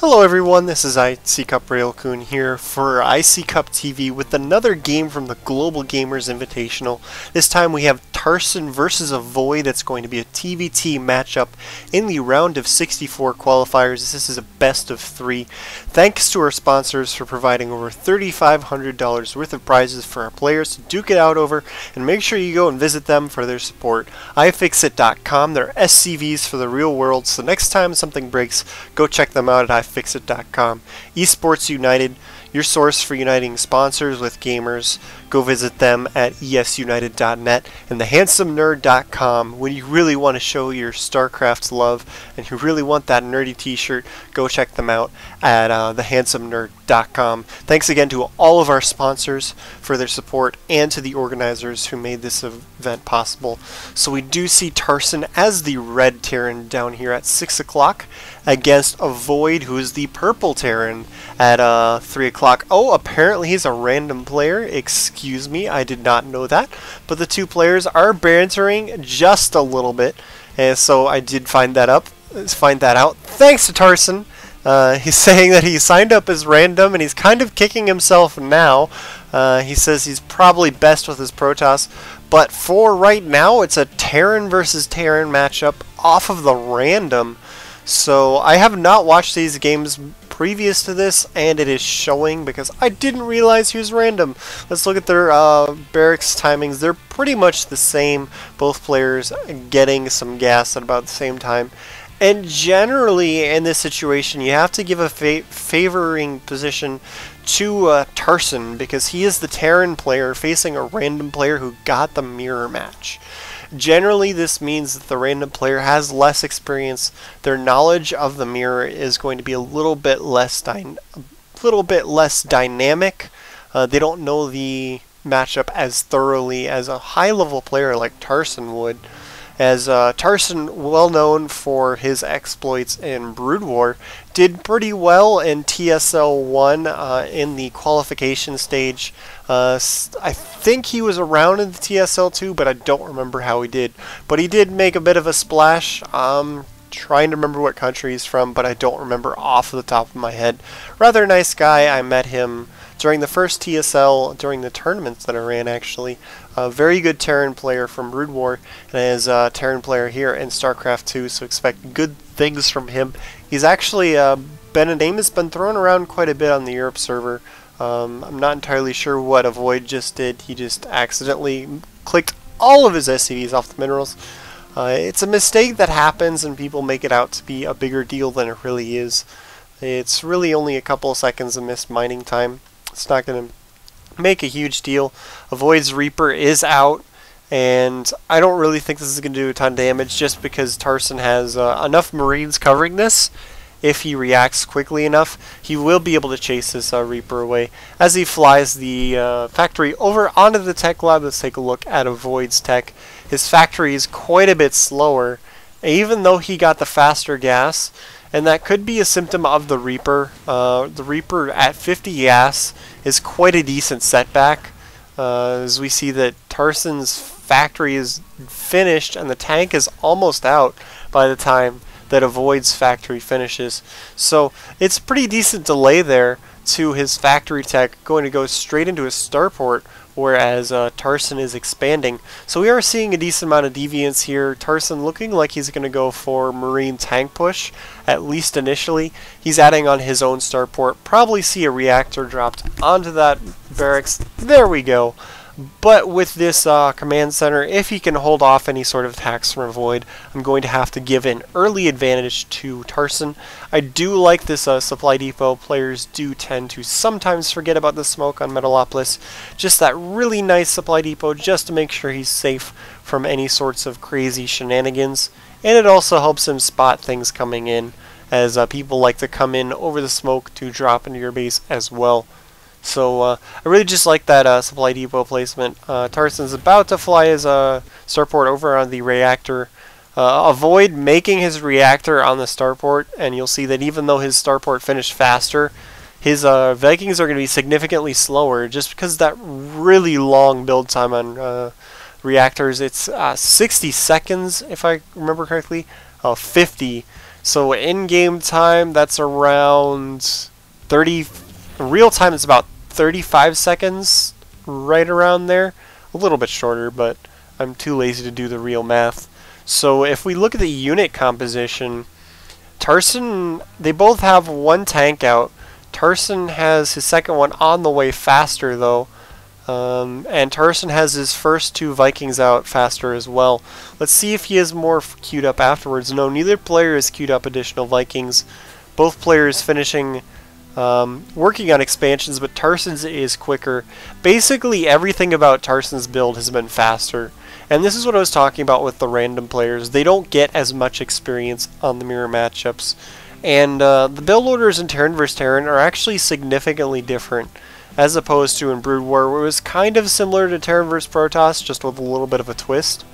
Hello everyone, this is IC Cup Railcoon here for IC Cup TV with another game from the Global Gamers Invitational. This time we have Tarson versus Avoid. That's going to be a TVT matchup in the round of 64 qualifiers. This is a best of 3. Thanks to our sponsors for providing over $3,500 worth of prizes for our players to duke it out over, and make sure you go and visit them for their support. iFixit.com, they're SCVs for the real world, so next time something breaks, go check them out at iFixit.com. Esports United, your source for uniting sponsors with gamers. Go visit them at esunited.net, and thehandsomernerd.com. When you really want to show your StarCraft love and you really want that nerdy t-shirt, go check them out at thehandsomernerd.com. Thanks again to all of our sponsors for their support and to the organizers who made this event possible. So we do see Tarson as the red Terran down here at 6 o'clock against Avoid, who is the purple Terran at 3 o'clock. Oh, apparently he's a random player. Excuse me, I did not know that. But the two players are bantering just a little bit, and so I did find that out. Thanks to Tarson. He's saying that he signed up as random, and he's kind of kicking himself now. He says he's probably best with his Protoss, but for right now, it's a Terran versus Terran matchup off of the random. So I have not watched these games previous to this, and it is showing because I didn't realize he was random. Let's look at their barracks timings. They're pretty much the same, both players getting some gas at about the same time. And generally in this situation you have to give a favoring position to Tarson, because he is the Terran player facing a random player who got the mirror match. Generally, this means that the random player has less experience. Their knowledge of the mirror is going to be a little bit less dynamic. They don't know the matchup as thoroughly as a high-level player like Tarson would. As Tarson, well known for his exploits in Brood War, did pretty well in TSL 1 in the qualification stage. I think he was around in the TSL 2, but I don't remember how he did. But he did make a bit of a splash. Trying to remember what country he's from, but I don't remember off the top of my head. Rather nice guy. I met him during the first TSL, during the tournaments that I ran, actually. A very good Terran player from Brood War, and is a Terran player here in StarCraft 2, so expect good things from him. He's actually a name has been thrown around quite a bit on the Europe server. I'm not entirely sure what Avoid just did. He just accidentally clicked all of his SCVs off the minerals. It's a mistake that happens, and people make it out to be a bigger deal than it really is. It's really only a couple of seconds of missed mining time. It's not going to make a huge deal. Avoid's Reaper is out, and I don't really think this is going to do a ton of damage, just because Tarson has enough Marines covering this. If he reacts quickly enough, he will be able to chase this Reaper away. As he flies the factory over onto the tech lab, let's take a look at Avoid's tech. His factory is quite a bit slower, even though he got the faster gas, and that could be a symptom of the Reaper. The Reaper at 50 gas is quite a decent setback, as we see that Tarson's factory is finished and the tank is almost out by the time that Avoid's factory finishes. So it's a pretty decent delay there to his factory tech going to go straight into his starport, whereas Tarson is expanding. So we are seeing a decent amount of deviance here. Tarson looking like he's going to go for Marine tank push, at least initially. He's adding on his own starport. Probably see a reactor dropped onto that barracks. There we go. But with this command center, if he can hold off any sort of attacks from Avoid, I'm going to have to give an early advantage to Tarson. I do like this supply depot. Players do tend to sometimes forget about the smoke on Metalopolis. Just that really nice supply depot just to make sure he's safe from any sorts of crazy shenanigans. And it also helps him spot things coming in, as people like to come in over the smoke to drop into your base as well. So I really just like that supply depot placement. Tarson's about to fly his starport over on the reactor. Avoid making his reactor on the starport, and you'll see that even though his starport finished faster, his Vikings are going to be significantly slower, just because of that really long build time on reactors. It's 60 seconds, if I remember correctly. 50. So in game time, that's around 30. Real time, it's about 35 seconds, right around there. A little bit shorter, but I'm too lazy to do the real math. So if we look at the unit composition, Tarson, they both have one tank out. Tarson has his second one on the way faster, though. And Tarson has his first 2 Vikings out faster as well. Let's see if he has more queued up afterwards. No, neither player has queued up additional Vikings. Both players finishing working on expansions, but Tarson's is quicker. Basically, everything about Tarson's build has been faster. And this is what I was talking about with the random players. They don't get as much experience on the mirror matchups. And the build orders in Terran vs. Terran are actually significantly different, as opposed to in Brood War, where it was kind of similar to Terran vs. Protoss, just with a little bit of a twist.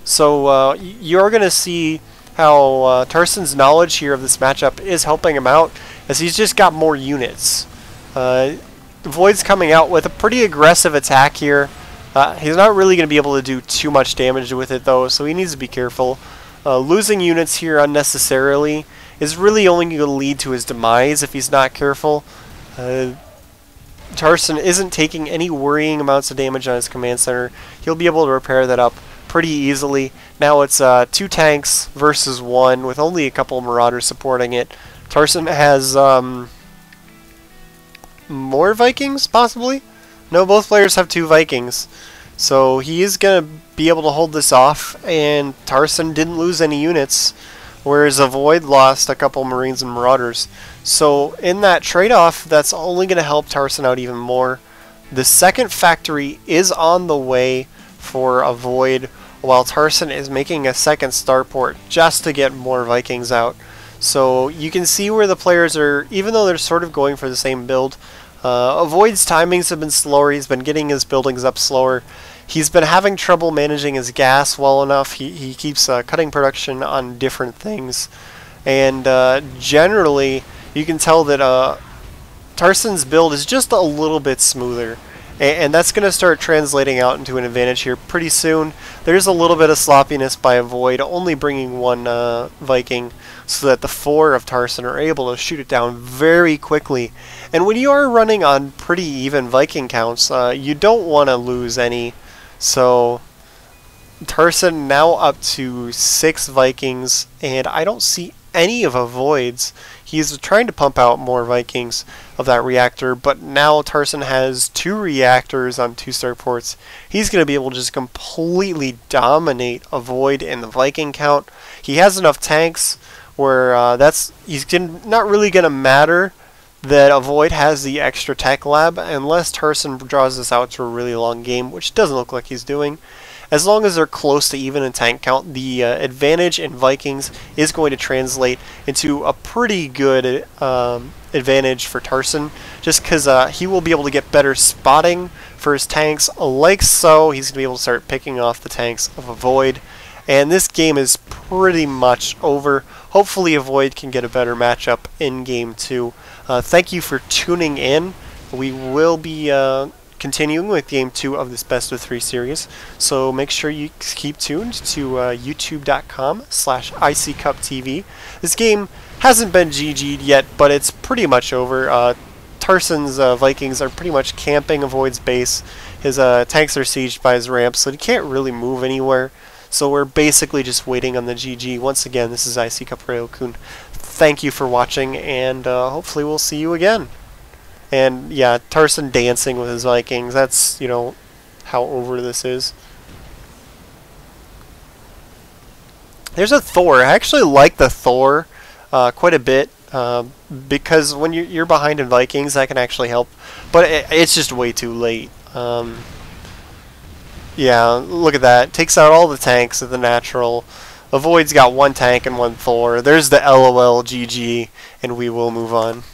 So you're going to see how Tarson's knowledge here of this matchup is helping him out, as he's just got more units. Void's coming out with a pretty aggressive attack here. He's not really going to be able to do too much damage with it, though, so he needs to be careful. Losing units here unnecessarily is really only going to lead to his demise if he's not careful. Tarson isn't taking any worrying amounts of damage on his command center. He'll be able to repair that up pretty easily. Now it's 2 tanks versus 1 with only a couple of Marauders supporting it. Tarson has more Vikings, possibly? No, both players have 2 Vikings. So he is going to be able to hold this off, and Tarson didn't lose any units, whereas Void lost a couple Marines and Marauders. So in that trade-off, that's only going to help Tarson out even more. The second factory is on the way for a Void, while Tarson is making a second starport just to get more Vikings out. So you can see where the players are, even though they're sort of going for the same build, Void's timings have been slower. He's been getting his buildings up slower. He's been having trouble managing his gas well enough. He keeps cutting production on different things. And generally, you can tell that Tarson's build is just a little bit smoother. And that's going to start translating out into an advantage here pretty soon. There's a little bit of sloppiness by Void, only bringing 1 Viking, so that the 4 of Tarson are able to shoot it down very quickly. And when you are running on pretty even Viking counts, you don't want to lose any. So Tarson now up to 6 Vikings, and I don't see any of Void's. He's trying to pump out more Vikings of that reactor, but now Tarson has 2 reactors on 2 starports. He's going to be able to just completely dominate a Void in the Viking count. He has enough tanks where he's not really going to matter that a Void has the extra tech lab unless Tarson draws this out to a really long game, which doesn't look like he's doing. As long as they're close to even in tank count, the advantage in Vikings is going to translate into a pretty good advantage for Tarson, just because he will be able to get better spotting for his tanks. Like so, he's going to be able to start picking off the tanks of a Void. And this game is pretty much over. Hopefully a Void can get a better matchup in Game 2. Thank you for tuning in. We will be continuing with Game 2 of this Best of 3 series. So make sure you keep tuned to youtube.com/ICCupTV. This game hasn't been GG'd yet, but it's pretty much over. Tarson's Vikings are pretty much camping a Void's base. His tanks are sieged by his ramps, so he can't really move anywhere. So we're basically just waiting on the GG. Once again, this is ICCupRailKun. Thank you for watching, and hopefully we'll see you again. And yeah, Tarson dancing with his Vikings. That's, you know, how over this is. There's a Thor. I actually like the Thor quite a bit because when you're behind in Vikings, that can actually help. But it's just way too late. Yeah, look at that. Takes out all the tanks of the natural. The Void's got 1 tank and 1 Thor. There's the LOL GG, and we will move on.